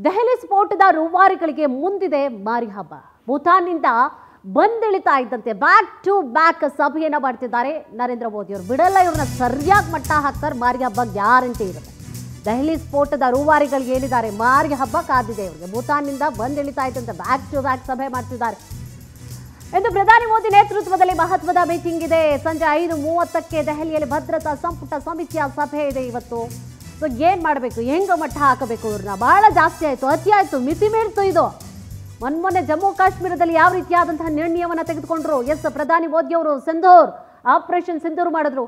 ದೆಹಲಿ ಸ್ಫೋಟದ ರೂವಾರಿಗಳಿಗೆ ಮುಂದಿದೆ ಮಾರಿ ಹಬ್ಬ. ಭೂತಾನ್ನಿಂದ ಬಂದಿಳಿತಾ ಇದ್ದಂತೆ ಬ್ಯಾಕ್ ಟು ಬ್ಯಾಕ್ ಸಭೆಯನ್ನ ಮಾಡ್ತಿದ್ದಾರೆ ನರೇಂದ್ರ ಮೋದಿ ಅವರು. ಬಿಡಲ್ಲ, ಇವ್ರನ್ನ ಸರಿಯಾಗಿ ಮಟ್ಟ ಹಾಕ್ತಾರೆ. ಮಾರಿ ಹಬ್ಬ ಗ್ಯಾರಂಟಿ ಇರುತ್ತೆ. ದೆಹಲಿ ಸ್ಫೋಟದ ರೂವಾರಿಗಳಿಗೆ ಏನಿದ್ದಾರೆ ಮಾರಿ ಹಬ್ಬ ಕಾದಿದೆ ಇವರಿಗೆ. ಭೂತಾನ್ನಿಂದ ಬಂದಿಳಿತಾ ಇದ್ದಂತೆ ಬ್ಯಾಕ್ ಟು ಬ್ಯಾಕ್ ಸಭೆ ಮಾಡ್ತಿದ್ದಾರೆ. ಇಂದು ಪ್ರಧಾನಿ ಮೋದಿ ನೇತೃತ್ವದಲ್ಲಿ ಮಹತ್ವದ ಮೀಟಿಂಗ್ ಇದೆ. ಸಂಜೆ 5:30ಕ್ಕೆ ದೆಹಲಿಯಲ್ಲಿ ಭದ್ರತಾ ಸಂಪುಟ ಸಮಿತಿಯ ಸಭೆ ಇದೆ ಇವತ್ತು. ಸೊ ಏನ್ ಮಾಡಬೇಕು, ಹೆಂಗ ಮಟ್ಟ ಹಾಕಬೇಕು ಇವ್ರನ್ನ? ಬಹಳ ಜಾಸ್ತಿ ಆಯ್ತು, ಅತಿ ಆಯ್ತು, ಮಿತಿ ಮೀರ್ತು ಇದು. ಮೊನ್ನೆ ಜಮ್ಮು ಕಾಶ್ಮೀರದಲ್ಲಿ ಯಾವ ರೀತಿಯಾದಂತಹ ನಿರ್ಣಯವನ್ನ ತೆಗೆದುಕೊಂಡ್ರು? ಎಸ್, ಪ್ರಧಾನಿ ಮೋದಿ ಅವರು ಸಿಂಧೂರ್ ಆಪರೇಷನ್ ಸಿಂಧೂರ್ ಮಾಡಿದ್ರು.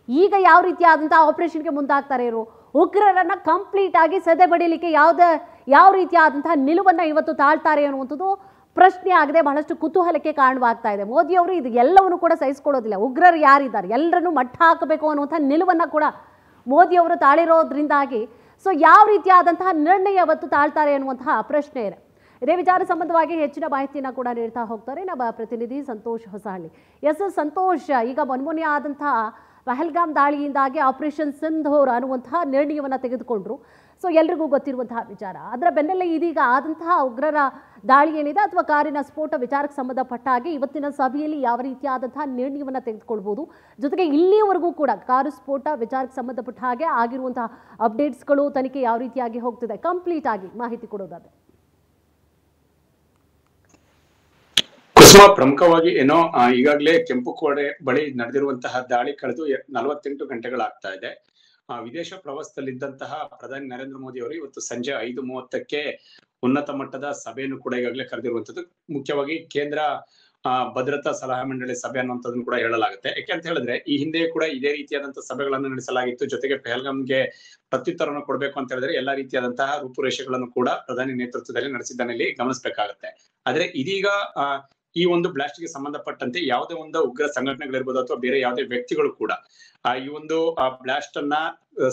ಈಗ ಯಾವ ರೀತಿಯಾದಂತಹ ಆಪರೇಷನ್ಗೆ ಮುಂದಾಗ್ತಾರೆ ಇವರು? ಉಗ್ರರನ್ನ ಕಂಪ್ಲೀಟ್ ಆಗಿ ಸದೆ ಬಡಿಲಿಕ್ಕೆ ಯಾವ ರೀತಿಯಾದಂತಹ ನಿಲುವನ್ನ ಇವತ್ತು ತಾಳ್ತಾರೆ ಅನ್ನುವಂಥದ್ದು ಪ್ರಶ್ನೆ ಆಗದೆ ಬಹಳಷ್ಟು ಕುತೂಹಲಕ್ಕೆ ಕಾರಣವಾಗ್ತಾ ಇದೆ. ಮೋದಿ ಅವರು ಇದು ಎಲ್ಲವನ್ನು ಕೂಡ ಸಹಿಸಿಕೊಳ್ಳೋದಿಲ್ಲ. ಉಗ್ರರು ಯಾರಿದ್ದಾರೆ ಎಲ್ಲರನ್ನೂ ಮಟ್ಟ ಹಾಕಬೇಕು ಅನ್ನುವಂಥ ನಿಲುವನ್ನ ಕೂಡ ಮೋದಿ ಅವರು ತಾಳಿರೋದ್ರಿಂದಾಗಿ ಸೊ ಯಾವ ರೀತಿಯಾದಂತಹ ನಿರ್ಣಯ ಅವತ್ತು ತಾಳ್ತಾರೆ ಅನ್ನುವಂತಹ ಪ್ರಶ್ನೆ ಇದೆ. ಇದೇ ವಿಚಾರ ಸಂಬಂಧವಾಗಿ ಹೆಚ್ಚಿನ ಮಾಹಿತಿಯನ್ನು ಕೂಡ ನೀಡ್ತಾ ಹೋಗ್ತಾರೆ ನಮ್ಮ ಪ್ರತಿನಿಧಿ ಸಂತೋಷ್ ಹೊಸಹಳ್ಳಿ. ಎಸ್ ಸಂತೋಷ್, ಈಗ ಮೊನ್ನೆ ಆದಂತಹ ಪಹಲ್ಗಾಮ್ ದಾಳಿಯಿಂದಾಗಿ ಆಪರೇಷನ್ ಸಿಂಧೂರ್ ಅನ್ನುವಂತಹ ನಿರ್ಣಯವನ್ನು ತೆಗೆದುಕೊಂಡ್ರು. ಸೊ ಎಲ್ರಿಗೂ ಗೊತ್ತಿರುವಂತಹ ವಿಚಾರ. ಅದರ ಬೆನ್ನಲ್ಲೇ ಇದೀಗ ಆದಂತಹ ಉಗ್ರರ ದಾಳಿ ಏನಿದೆ ಅಥವಾ ಕಾರಿನ ಸ್ಫೋಟ ವಿಚಾರಕ್ಕೆ ಸಂಬಂಧಪಟ್ಟ ಹಾಗೆ ಇವತ್ತಿನ ಸಭೆಯಲ್ಲಿ ಯಾವ ರೀತಿಯಾದಂತಹ ನಿರ್ಣಯವನ್ನು ತೆಗೆದುಕೊಳ್ಬೋದು, ಜೊತೆಗೆ ಇಲ್ಲಿಯವರೆಗೂ ಕೂಡ ಕಾರು ಸ್ಫೋಟ ವಿಚಾರಕ್ಕೆ ಸಂಬಂಧಪಟ್ಟ ಹಾಗೆ ಆಗಿರುವಂತಹ ಅಪ್ಡೇಟ್ಸ್ಗಳು, ತನಿಖೆ ಯಾವ ರೀತಿಯಾಗಿ ಹೋಗ್ತಿದೆ, ಕಂಪ್ಲೀಟ್ ಆಗಿ ಮಾಹಿತಿ ಕೊಡೋದಾದ್ರೆ. ಕುಸುಮ, ಪ್ರಮುಖವಾಗಿ ಏನೋ ಈಗಾಗಲೇ ಕೆಂಪುಕೋಟೆ ಬಳಿ ನಡೆದಿರುವಂತಹ ದಾಳಿ ಕಳೆದು 48 ಗಂಟೆಗಳಾಗ್ತಾ ಇದೆ. ವಿದೇಶ ಪ್ರವಾಸದಲ್ಲಿದ್ದಂತಹ ಪ್ರಧಾನಿ ನರೇಂದ್ರ ಮೋದಿ ಅವರು ಇವತ್ತು ಸಂಜೆ 5:30ಕ್ಕೆ ಉನ್ನತ ಮಟ್ಟದ ಸಭೆಯನ್ನು ಕೂಡ ಈಗಾಗಲೇ ಕರೆದಿರುವಂತದ್ದು. ಮುಖ್ಯವಾಗಿ ಕೇಂದ್ರ ಭದ್ರತಾ ಸಲಹಾ ಮಂಡಳಿ ಸಭೆ ಅನ್ನುವಂಥದ್ದನ್ನು ಕೂಡ ಹೇಳಲಾಗುತ್ತೆ. ಯಾಕೆ ಅಂತ ಹೇಳಿದ್ರೆ ಈ ಹಿಂದೆ ಕೂಡ ಇದೇ ರೀತಿಯಾದಂತಹ ಸಭೆಗಳನ್ನು ನಡೆಸಲಾಗಿತ್ತು. ಜೊತೆಗೆ ಪಹಲ್ಗಾಮ್ಗೆ ಪ್ರತ್ಯುತ್ತರವನ್ನು ಕೊಡಬೇಕು ಅಂತ ಹೇಳಿದ್ರೆ ಎಲ್ಲಾ ರೀತಿಯಾದಂತಹ ರೂಪುರೇಷೆಗಳನ್ನು ಕೂಡ ಪ್ರಧಾನಿ ನೇತೃತ್ವದಲ್ಲಿ ನಡೆಸಿದ್ದನ್ನು ಇಲ್ಲಿ ಗಮನಿಸಬೇಕಾಗುತ್ತೆ. ಆದ್ರೆ ಇದೀಗ ಈ ಒಂದು ಬ್ಲಾಸ್ಟ್ ಗೆ ಸಂಬಂಧಪಟ್ಟಂತೆ ಯಾವುದೇ ಒಂದು ಉಗ್ರ ಸಂಘಟನೆಗಳಿರ್ಬೋದು ಅಥವಾ ಬೇರೆ ಯಾವುದೇ ವ್ಯಕ್ತಿಗಳು ಕೂಡ ಈ ಒಂದು ಬ್ಲಾಸ್ಟ್ ಅನ್ನ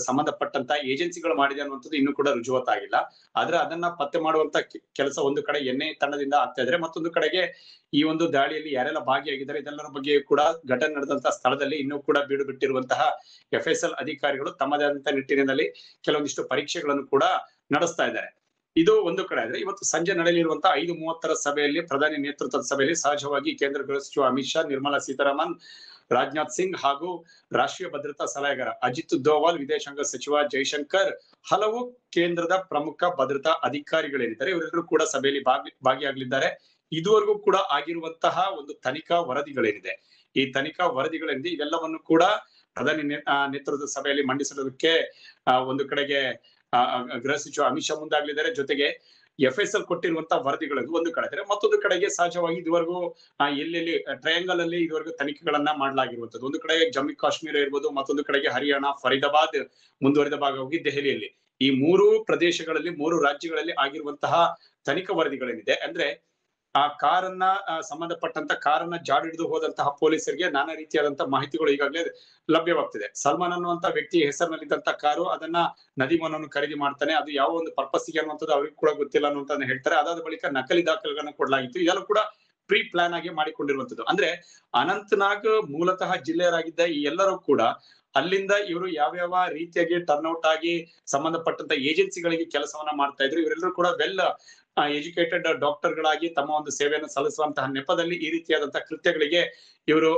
ಸಂಬಂಧಪಟ್ಟಂತ ಏಜೆನ್ಸಿಗಳು ಮಾಡಿದೆ ಅನ್ನುವಂಥದ್ದು ಇನ್ನೂ ಕೂಡ ರುಜುವಾತಾಗಿಲ್ಲ. ಆದ್ರೆ ಅದನ್ನ ಪತ್ತೆ ಮಾಡುವಂತ ಕೆಲಸ ಒಂದು ಕಡೆ ಎನ್ಐಎ ತಂಡದಿಂದ ಆಗ್ತಾ ಇದ್ರೆ, ಮತ್ತೊಂದು ಕಡೆಗೆ ಈ ಒಂದು ದಾಳಿಯಲ್ಲಿ ಯಾರೆಲ್ಲ ಭಾಗಿಯಾಗಿದ್ದಾರೆ ಇದೆಲ್ಲರ ಬಗ್ಗೆ ಕೂಡ ಘಟನೆ ನಡೆದಂತಹ ಸ್ಥಳದಲ್ಲಿ ಇನ್ನೂ ಕೂಡ ಬೀಡು ಬಿಟ್ಟಿರುವಂತಹ FSL ಅಧಿಕಾರಿಗಳು ತಮ್ಮದೇ ಆದಂತಹ ನಿಟ್ಟಿನಲ್ಲಿ ಕೆಲವೊಂದಿಷ್ಟು ಪರೀಕ್ಷೆಗಳನ್ನು ಕೂಡ ನಡೆಸ್ತಾ ಇದ್ದಾರೆ. ಇದು ಒಂದು ಕಡೆ ಆದ್ರೆ, ಇವತ್ತು ಸಂಜೆ ನಡೆಯಲಿರುವಂತಹ 5:30 ಸಭೆಯಲ್ಲಿ ಪ್ರಧಾನಿ ನೇತೃತ್ವದ ಸಭೆಯಲ್ಲಿ ಸಹಜವಾಗಿ ಕೇಂದ್ರ ಗೃಹ ಸಚಿವ ಅಮಿತ್ ಶಾ, ನಿರ್ಮಲಾ ಸೀತಾರಾಮನ್, ರಾಜನಾಥ್ ಸಿಂಗ್ ಹಾಗೂ ರಾಷ್ಟ್ರೀಯ ಭದ್ರತಾ ಸಲಹೆಗಾರ ಅಜಿತ್ ದೋವಲ್, ವಿದೇಶಾಂಗ ಸಚಿವ ಜೈಶಂಕರ್, ಹಲವು ಕೇಂದ್ರದ ಪ್ರಮುಖ ಭದ್ರತಾ ಅಧಿಕಾರಿಗಳೇನಿದ್ದಾರೆ ಇವರೆಲ್ಲರೂ ಕೂಡ ಸಭೆಯಲ್ಲಿ ಭಾಗಿಯಾಗಲಿದ್ದಾರೆ. ಇದುವರೆಗೂ ಕೂಡ ಆಗಿರುವಂತಹ ಒಂದು ತನಿಖಾ ವರದಿಗಳೇನಿದೆ, ಈ ತನಿಖಾ ವರದಿಗಳೇನಿದೆ ಇದೆಲ್ಲವನ್ನು ಕೂಡ ಪ್ರಧಾನಿ ನೇತೃತ್ವದ ಸಭೆಯಲ್ಲಿ ಮಂಡಿಸೋದಕ್ಕೆ ಒಂದು ಕಡೆಗೆ ಗೃಹ ಸಚಿವ ಅಮಿತ್ ಶಾ ಮುಂದಾಗಲಿದ್ದಾರೆ. ಜೊತೆಗೆ FSL ಕೊಟ್ಟಿರುವಂತಹ ವರದಿಗಳು ಒಂದು ಕಡೆ ಇದ್ರೆ, ಮತ್ತೊಂದು ಕಡೆಗೆ ಸಹಜವಾಗಿ ಇದುವರೆಗೂ ಎಲ್ಲೆಲ್ಲಿ ಟ್ರಯಾಂಗಲ್ ಅಲ್ಲಿ ಇದುವರೆಗೂ ತನಿಖೆಗಳನ್ನ ಮಾಡಲಾಗಿರುವಂತದ್ದು. ಒಂದು ಕಡೆ ಜಮ್ಮು ಕಾಶ್ಮೀರ ಇರ್ಬೋದು, ಮತ್ತೊಂದು ಕಡೆಗೆ ಹರಿಯಾಣ, ಫರೀದಾಬಾದ್, ಮುಂದುವರಿದ ಭಾಗವಾಗಿ ದೆಹಲಿಯಲ್ಲಿ, ಈ 3 ಪ್ರದೇಶಗಳಲ್ಲಿ 3 ರಾಜ್ಯಗಳಲ್ಲಿ ಆಗಿರುವಂತಹ ತನಿಖಾ ವರದಿಗಳೇನಿದೆ ಅಂದ್ರೆ ಆ ಕಾರನ್ನ ಸಂಬಂಧಪಟ್ಟಂತ ಕಾರನ್ನ ಜಾಡಿಡಿದು ಹೋದಂತಹ ಪೊಲೀಸರಿಗೆ ನಾನಾ ರೀತಿಯಾದಂತಹ ಮಾಹಿತಿಗಳು ಈಗಾಗಲೇ ಲಭ್ಯವಾಗ್ತಿದೆ. ಸಲ್ಮಾನ್ ಅನ್ನುವಂತ ವ್ಯಕ್ತಿ ಹೆಸರಿನಲ್ಲಿದ್ದಂತ ಕಾರು ಅದನ್ನ ನದೀಮನನ್ನು ಖರೀದಿ ಮಾಡ್ತಾನೆ, ಅದು ಯಾವ ಒಂದು ಪರ್ಪಸ್ಗೆ ಅನ್ನುವಂಥದ್ದು ಅವ್ರಿಗೆ ಕೂಡ ಗೊತ್ತಿಲ್ಲ ಅನ್ನುವಂತ ಹೇಳ್ತಾರೆ. ಅದಾದ ಬಳಿಕ ನಕಲಿ ದಾಖಲೆಗಳನ್ನ ಕೊಡಲಾಗಿತ್ತು. ಇದೆಲ್ಲ ಕೂಡ ಪ್ರೀ ಪ್ಲಾನ್ ಆಗಿ ಮಾಡಿಕೊಂಡಿರುವಂತದ್ದು. ಅಂದ್ರೆ ಅನಂತನಾಗ್ ಮೂಲತಃ ಜಿಲ್ಲೆಯರಾಗಿದ್ದ ಈ ಎಲ್ಲರೂ ಕೂಡ ಅಲ್ಲಿಂದ ಇವರು ಯಾವ್ಯಾವ ರೀತಿಯಾಗಿ ಟರ್ನ್ಔಟ್ ಆಗಿ ಸಂಬಂಧಪಟ್ಟಂತ ಏಜೆನ್ಸಿಗಳಿಗೆ ಕೆಲಸವನ್ನ ಮಾಡ್ತಾ ಇದ್ರು. ಇವರೆಲ್ಲರೂ ಕೂಡ ವೆಲ್ ಎಜುಕೇಟೆಡ್ ಡಾಕ್ಟರ್ಗಳಾಗಿ ತಮ್ಮ ಒಂದು ಸೇವೆಯನ್ನು ಸಲ್ಲಿಸುವಂತಹ ನೆಪದಲ್ಲಿ ಈ ರೀತಿಯಾದಂತಹ ಕೃತ್ಯಗಳಿಗೆ ಇವರು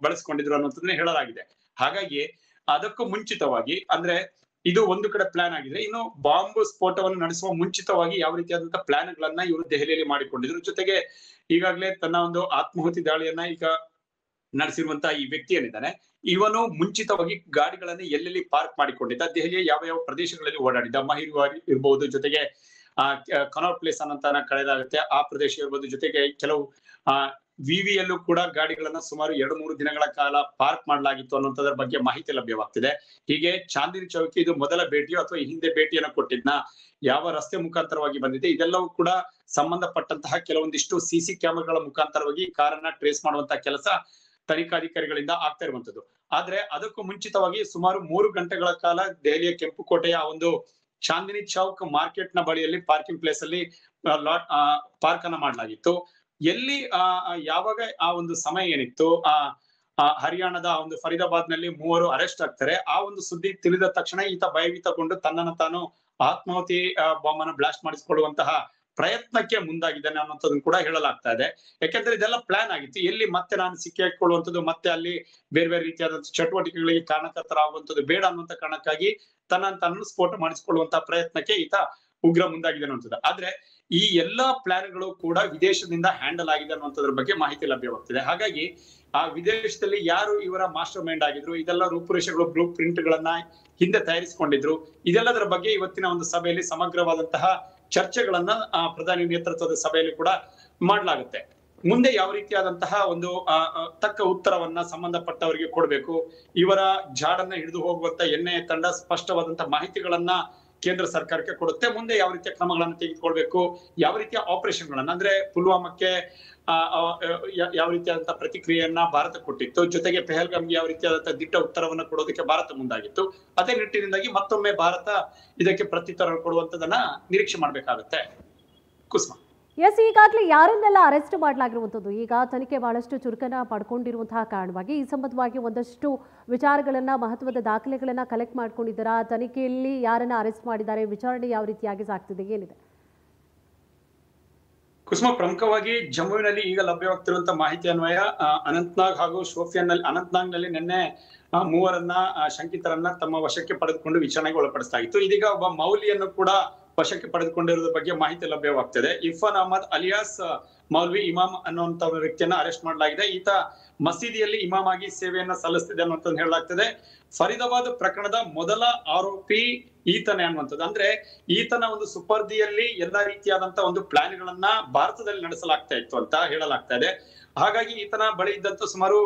ಬಳಸಿಕೊಂಡಿದ್ರು ಅನ್ನೋದನ್ನ ಹೇಳಲಾಗಿದೆ. ಹಾಗಾಗಿ ಅದಕ್ಕೂ ಮುಂಚಿತವಾಗಿ ಅಂದ್ರೆ ಇದು ಒಂದು ಕಡೆ ಪ್ಲಾನ್ ಆಗಿದೆ. ಇನ್ನು ಬಾಂಬ್ ಸ್ಫೋಟವನ್ನು ನಡೆಸುವ ಮುಂಚಿತವಾಗಿ ಯಾವ ರೀತಿಯಾದಂತಹ ಪ್ಲಾನ್ ಗಳನ್ನ ಇವರು ದೆಹಲಿಯಲ್ಲಿ ಮಾಡಿಕೊಂಡಿದ್ರು. ಜೊತೆಗೆ ಈಗಾಗಲೇ ತನ್ನ ಒಂದು ಆತ್ಮಾಹುತಿ ದಾಳಿಯನ್ನ ಈಗ ನಡೆಸಿರುವಂತಹ ಈ ವ್ಯಕ್ತಿ ಏನಿದ್ದಾನೆ ಇವನು ಮುಂಚಿತವಾಗಿ ಗಾಡಿಗಳನ್ನ ಎಲ್ಲೆಲ್ಲಿ ಪಾರ್ಕ್ ಮಾಡಿಕೊಂಡಿದ್ದ, ದೆಹಲಿಯ ಯಾವ ಯಾವ ಪ್ರದೇಶಗಳಲ್ಲಿ ಓಡಾಡಿದ್ದ, ಮಹಿರ್ವಾರಿ ಇರ್ಬಹುದು, ಜೊತೆಗೆ ಕನಾಟ್ ಪ್ಲೇಸ್ ಅನ್ನಂತ ಕಳೆದಾಗುತ್ತೆ ಆ ಪ್ರದೇಶ ಇರ್ಬೋದು, ಜೊತೆಗೆ ಕೆಲವು ವಿವಿಯಲ್ಲೂ ಕೂಡ ಗಾಡಿಗಳನ್ನ ಸುಮಾರು 2-3 ದಿನಗಳ ಕಾಲ ಪಾರ್ಕ್ ಮಾಡಲಾಗಿತ್ತು ಅನ್ನೋದ್ರ ಬಗ್ಗೆ ಮಾಹಿತಿ ಲಭ್ಯವಾಗ್ತಿದೆ. ಹೀಗೆ ಚಾಂದಿನಿ ಚೌಕಿ ಇದು ಮೊದಲ ಭೇಟಿಯೋ ಅಥವಾ ಈ ಹಿಂದೆ ಭೇಟಿಯನ್ನು ಕೊಟ್ಟಿದ್ನ, ಯಾವ ರಸ್ತೆ ಮುಖಾಂತರವಾಗಿ ಬಂದಿದೆ, ಇದೆಲ್ಲವೂ ಕೂಡ ಸಂಬಂಧಪಟ್ಟಂತಹ ಕೆಲವೊಂದಿಷ್ಟು CC ಕ್ಯಾಮೆರಾಗಳ ಮುಖಾಂತರವಾಗಿ ಕಾರನ್ನ ಟ್ರೇಸ್ ಮಾಡುವಂತಹ ಕೆಲಸ ತನಿಖಾಧಿಕಾರಿಗಳಿಂದ ಆಗ್ತಾ ಇರುವಂತದ್ದು. ಆದ್ರೆ ಅದಕ್ಕೂ ಮುಂಚಿತವಾಗಿ ಸುಮಾರು 3 ಗಂಟೆಗಳ ಕಾಲ ದೆಹಲಿಯ ಕೆಂಪುಕೋಟೆಯ ಒಂದು ಚಾಂದಿನಿ ಚೌಕ್ ಮಾರ್ಕೆಟ್ ನ ಬಳಿಯಲ್ಲಿ ಪಾರ್ಕಿಂಗ್ ಪ್ಲೇಸ್ ಅಲ್ಲಿ ಪಾರ್ಕ್ ಅನ್ನ ಮಾಡಲಾಗಿತ್ತು. ಎಲ್ಲಿ ಯಾವಾಗ ಆ ಒಂದು ಸಮಯ ಏನಿತ್ತು, ಹರಿಯಾಣದ ಒಂದು ಫರೀದಾಬಾದ್ ನಲ್ಲಿ 3 ಅರೆಸ್ಟ್ ಆಗ್ತಾರೆ. ಆ ಒಂದು ಸುದ್ದಿ ತಿಳಿದ ತಕ್ಷಣ ಈತ ಭಯಭೀತಗೊಂಡು ತನ್ನನ್ನು ತಾನು ಆತ್ಮಾಹುತಿ ಬಾಂಬ್ ಅನ್ನು ಬ್ಲಾಸ್ಟ್ ಮಾಡಿಸಿಕೊಳ್ಳುವಂತಹ ಪ್ರಯತ್ನಕ್ಕೆ ಮುಂದಾಗಿದ್ದಾನೆ ಅನ್ನೋದನ್ನ ಕೂಡ ಹೇಳಲಾಗ್ತಾ ಇದೆ. ಯಾಕೆಂದ್ರೆ ಇದೆಲ್ಲ ಪ್ಲಾನ್ ಆಗಿತ್ತು. ಎಲ್ಲಿ ಮತ್ತೆ ನಾನು ಸಿಕ್ಕಿ ಹಾಕೊಳ್ಳುವಂಥದ್ದು, ಮತ್ತೆ ಅಲ್ಲಿ ಬೇರೆ ಬೇರೆ ರೀತಿಯಾದ ಚಟುವಟಿಕೆಗಳಿಗೆ ಕಾರಣಕರ್ತರಾಗುವಂಥದ್ದು ಬೇಡ ಅನ್ನುವಂತ ಕಾರಣಕ್ಕಾಗಿ ತನ್ನನ್ನು ಸ್ಫೋಟ ಮಾಡಿಸಿಕೊಳ್ಳುವಂತಹ ಪ್ರಯತ್ನಕ್ಕೆ ಈತ ಉಗ್ರ ಮುಂದಾಗಿದೆ ಅನ್ನುವಂಥದ್ದು. ಆದ್ರೆ ಈ ಎಲ್ಲಾ ಪ್ಲಾನ್ಗಳು ಕೂಡ ವಿದೇಶದಿಂದ ಹ್ಯಾಂಡಲ್ ಆಗಿದೆ ಅನ್ನುವಂಥದ್ರ ಬಗ್ಗೆ ಮಾಹಿತಿ ಲಭ್ಯವಾಗ್ತಿದೆ. ಹಾಗಾಗಿ ಆ ವಿದೇಶದಲ್ಲಿ ಯಾರು ಇವರ ಮಾಸ್ಟರ್ ಮೈಂಡ್ ಆಗಿದ್ರು, ಇದೆಲ್ಲ ರೂಪುರೇಷೆಗಳು, ಬ್ಲೂ ಪ್ರಿಂಟ್ ಗಳನ್ನ ಹಿಂದೆ ತಯಾರಿಸಿಕೊಂಡಿದ್ರು, ಇದೆಲ್ಲದರ ಬಗ್ಗೆ ಇವತ್ತಿನ ಒಂದು ಸಭೆಯಲ್ಲಿ ಸಮಗ್ರವಾದಂತಹ ಚರ್ಚೆಗಳನ್ನ ಪ್ರಧಾನಿ ನೇತೃತ್ವದ ಸಭೆಯಲ್ಲಿ ಕೂಡ ಮಾಡಲಾಗುತ್ತೆ. ಮುಂದೆ ಯಾವ ರೀತಿಯಾದಂತಹ ಒಂದು ತಕ್ಕ ಉತ್ತರವನ್ನ ಸಂಬಂಧಪಟ್ಟವರಿಗೆ ಕೊಡ್ಬೇಕು, ಇವರ ಜಾಡನ್ನ ಹಿಡಿದು ಹೋಗುವಂತ ಎನ್ಐಎ ತಂಡ ಸ್ಪಷ್ಟವಾದಂತಹ ಮಾಹಿತಿಗಳನ್ನ ಕೇಂದ್ರ ಸರ್ಕಾರಕ್ಕೆ ಕೊಡುತ್ತೆ. ಮುಂದೆ ಯಾವ ರೀತಿಯ ಕ್ರಮಗಳನ್ನು ತೆಗೆದುಕೊಳ್ಬೇಕು, ಯಾವ ರೀತಿಯ ಆಪರೇಷನ್ ಗಳನ್ನ, ಅಂದ್ರೆ ಪುಲ್ವಾಮಕ್ಕೆ ಯಾವ ರೀತಿಯಾದಂತಹ ಪ್ರತಿಕ್ರಿಯೆಯನ್ನ ಭಾರತ ಕೊಟ್ಟಿತ್ತು, ಜೊತೆಗೆ ಪೆಹಲ್ಗಾಮ್ಗೆ ಯಾವ ರೀತಿಯಾದಂತಹ ದಿಟ್ಟ ಉತ್ತರವನ್ನು ಕೊಡೋದಕ್ಕೆ ಭಾರತ ಮುಂದಾಗಿತ್ತು. ಅದೇ ನಿಟ್ಟಿನಿಂದಾಗಿ ಮತ್ತೊಮ್ಮೆ ಭಾರತ ಇದಕ್ಕೆ ಪ್ರತ್ಯುತ್ತರ ಕೊಡುವಂತದನ್ನ ನಿರೀಕ್ಷೆ ಮಾಡ್ಬೇಕಾಗತ್ತೆ. ಕುಸುಮ. ಎಸ್, ಈಗಾಗಲೇ ಯಾರನ್ನೆಲ್ಲ ಅರೆಸ್ಟ್ ಮಾಡಲಾಗಿರುವಂಥದ್ದು, ಈಗ ತನಿಖೆ ಬಹಳಷ್ಟು ಚುರುಕನ್ನ ಪಡ್ಕೊಂಡಿರುವಂತಹ ಕಾರಣವಾಗಿ ಈ ಸಂಬಂಧವಾಗಿ ಒಂದಷ್ಟು ವಿಚಾರಗಳನ್ನ, ಮಹತ್ವದ ದಾಖಲೆಗಳನ್ನ ಕಲೆಕ್ಟ್ ಮಾಡ್ಕೊಂಡಿದ್ದಾರಾ? ತನಿಖೆಯಲ್ಲಿ ಯಾರನ್ನ ಅರೆಸ್ಟ್ ಮಾಡಿದ್ದಾರೆ, ವಿಚಾರಣೆ ಯಾವ ರೀತಿಯಾಗಿ ಸಾಗ್ತಿದೆ, ಏನಿದೆ? ಕುಸುಮ, ಪ್ರಮುಖವಾಗಿ ಜಮ್ಮುವಿನಲ್ಲಿ ಈಗ ಲಭ್ಯವಾಗ್ತಿರುವಂತಹ ಮಾಹಿತಿ ಅನ್ವಯ ಅನಂತ್ನಾಗ್ ಹಾಗೂ ಅನಂತ್ನಾಗ್ ನಲ್ಲಿ ನಿನ್ನೆ ಮೂವರನ್ನ ಶಂಕಿತರನ್ನ ತಮ್ಮ ವಶಕ್ಕೆ ಪಡೆದುಕೊಂಡು ವಿಚಾರಣೆಗೆ ಒಳಪಡಿಸಲಾಗಿತ್ತು. ಇದೀಗ ಒಬ್ಬ ಮೌಲ್ವಿಯನ್ನು ಕೂಡ ವಶಕ್ಕೆ ಪಡೆದುಕೊಂಡಿರೋದ್ರ ಬಗ್ಗೆ ಮಾಹಿತಿ ಲಭ್ಯವಾಗ್ತದೆ. ಇರ್ಫಾನ್ ಅಹಮದ್ ಅಲಿಯಾಸ್ ಮೌಲ್ವಿ ಇಮಾಮ್ ಅನ್ನುವಂತ ವ್ಯಕ್ತಿಯನ್ನ ಅರೆಸ್ಟ್ ಮಾಡಲಾಗಿದೆ. ಈತ ಮಸೀದಿಯಲ್ಲಿ ಇಮಾಮ್ ಆಗಿ ಸೇವೆಯನ್ನ ಸಲ್ಲಿಸ್ತಿದೆ ಅನ್ನುವಂಥದ್ದು ಹೇಳಲಾಗ್ತದೆ. ಫರೀದಾಬಾದ್ ಪ್ರಕರಣದ ಮೊದಲ ಆರೋಪಿ ಈತನೇ ಅನ್ನುವಂಥದ್ದು. ಅಂದ್ರೆ ಈತನ ಒಂದು ಸುಪರ್ದಿಯಲ್ಲಿ ಎಲ್ಲಾ ರೀತಿಯಾದಂತಹ ಒಂದು ಪ್ಲಾನ್ ಗಳನ್ನ ಭಾರತದಲ್ಲಿ ನಡೆಸಲಾಗ್ತಾ ಇತ್ತು ಅಂತ ಹೇಳಲಾಗ್ತಾ ಇದೆ. ಹಾಗಾಗಿ ಈತನ ಬಳಿ ಇದ್ದಂತ ಸುಮಾರು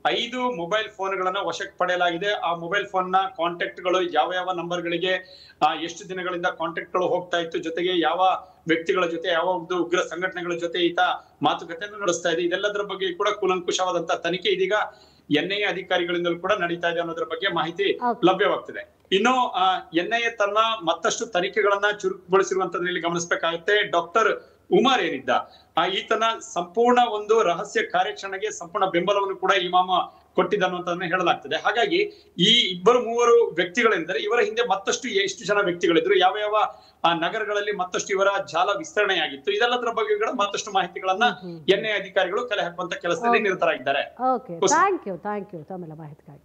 5 ಮೊಬೈಲ್ ಫೋನ್ಗಳನ್ನ ವಶಕ್ಕೆ ಪಡೆಯಲಾಗಿದೆ. ಆ ಮೊಬೈಲ್ ಫೋನ್ ನ ಕಾಂಟ್ಯಾಕ್ಟ್ ಗಳು ಯಾವ ನಂಬರ್ ಗಳಿಗೆ ಎಷ್ಟು ದಿನಗಳಿಂದ ಕಾಂಟ್ಯಾಕ್ಟ್ ಗಳು ಹೋಗ್ತಾ ಇತ್ತು, ಜೊತೆಗೆ ಯಾವ ವ್ಯಕ್ತಿಗಳ ಜೊತೆ, ಯಾವ ಒಂದು ಉಗ್ರ ಸಂಘಟನೆಗಳ ಜೊತೆ ಈತ ಮಾತುಕತೆಯನ್ನು ನಡೆಸ್ತಾ ಇದೆ, ಇದೆಲ್ಲದರ ಬಗ್ಗೆ ಕೂಡ ಕೂಲಂಕುಷವಾದಂತಹ ತನಿಖೆ ಇದೀಗ ಎನ್ಐಎ ಅಧಿಕಾರಿಗಳಿಂದಲೂ ಕೂಡ ನಡೀತಾ ಇದೆ ಅನ್ನೋದ್ರ ಬಗ್ಗೆ ಮಾಹಿತಿ ಲಭ್ಯವಾಗ್ತದೆ. ಇನ್ನು ಎನ್ಐಎ ತನ್ನ ಮತ್ತಷ್ಟು ತನಿಖೆಗಳನ್ನ ಚುರುಕುಗೊಳಿಸಿರುವಂತದ್ರಲ್ಲಿ ಗಮನಿಸಬೇಕಾಗುತ್ತೆ. ಡಾಕ್ಟರ್ ಉಮರ್ ಏನಿದ್ದ ಈತನ ಸಂಪೂರ್ಣ ಒಂದು ರಹಸ್ಯ ಕಾರ್ಯಾಚರಣೆಗೆ ಸಂಪೂರ್ಣ ಬೆಂಬಲವನ್ನು ಕೂಡ ಇಮಾಮ ಕೊಟ್ಟಿದ್ದನ್ನುವಂತದನ್ನ ಹೇಳಲಾಗ್ತದೆ. ಹಾಗಾಗಿ ಈ ಮೂವರು ವ್ಯಕ್ತಿಗಳೆಂದರೆ ಇವರ ಹಿಂದೆ ಮತ್ತಷ್ಟು ಎಷ್ಟು ಜನ ವ್ಯಕ್ತಿಗಳಿದ್ರು, ಯಾವ ನಗರಗಳಲ್ಲಿ ಮತ್ತಷ್ಟು ಇವರ ಜಾಲ ವಿಸ್ತರಣೆಯಾಗಿತ್ತು, ಇದೆಲ್ಲದರ ಬಗ್ಗೆ ಕೂಡ ಮತ್ತಷ್ಟು ಮಾಹಿತಿಗಳನ್ನ ಎನ್ಐಎ ಅಧಿಕಾರಿಗಳು ಕಲೆ ಹಾಕುವಂತ ಕೆಲಸದಲ್ಲಿ ನಿರತರಾಗಿದ್ದಾರೆ. ಥ್ಯಾಂಕ್ ಯು ತಮ್ಮೆಲ್ಲ ಮಾಹಿತಿಗಾಗಿ.